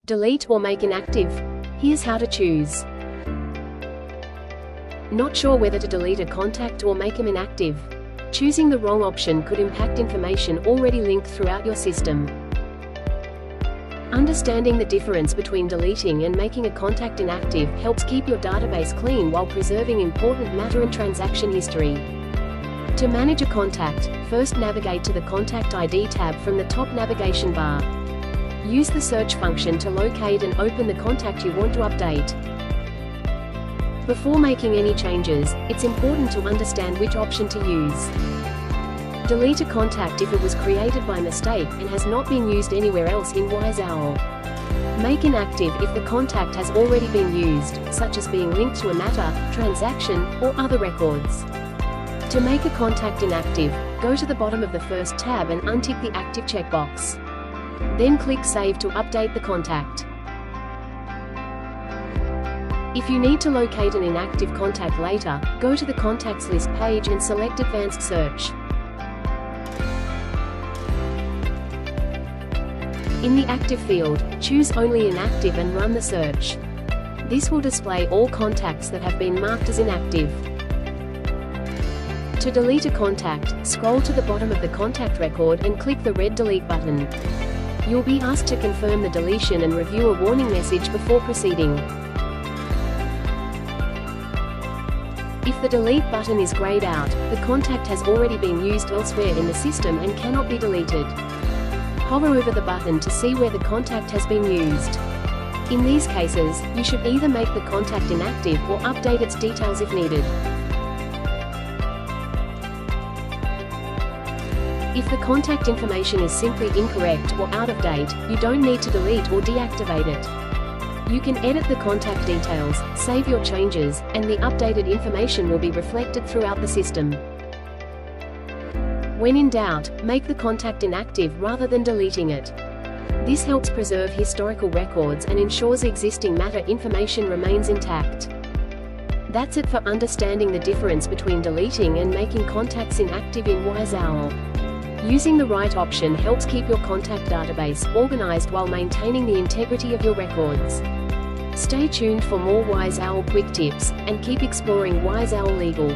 Delete or make inactive? Here's how to choose. Not sure whether to delete a contact or make him inactive? Choosing the wrong option could impact information already linked throughout your system. Understanding the difference between deleting and making a contact inactive helps keep your database clean while preserving important matter and transaction history. To manage a contact, first navigate to the Contact ID tab from the top navigation bar. Use the search function to locate and open the contact you want to update. Before making any changes, it's important to understand which option to use. Delete a contact if it was created by mistake and has not been used anywhere else in WiseOwl. Make inactive if the contact has already been used, such as being linked to a matter, transaction, or other records. To make a contact inactive, go to the bottom of the first tab and untick the Active checkbox. Then click Save to update the contact. If you need to locate an inactive contact later, go to the Contacts List page and select Advanced Search. In the Active field, choose only Inactive and run the search. This will display all contacts that have been marked as inactive. To delete a contact, scroll to the bottom of the contact record and click the red Delete button. You'll be asked to confirm the deletion and review a warning message before proceeding. If the Delete button is grayed out, the contact has already been used elsewhere in the system and cannot be deleted. Hover over the button to see where the contact has been used. In these cases, you should either make the contact inactive or update its details if needed. If the contact information is simply incorrect or out of date, you don't need to delete or deactivate it. You can edit the contact details, save your changes, and the updated information will be reflected throughout the system. When in doubt, make the contact inactive rather than deleting it. This helps preserve historical records and ensures existing matter information remains intact. That's it for understanding the difference between deleting and making contacts inactive in WiseOwl. Using the right option helps keep your contact database organized while maintaining the integrity of your records. Stay tuned for more WiseOwl quick tips, and keep exploring WiseOwl Legal.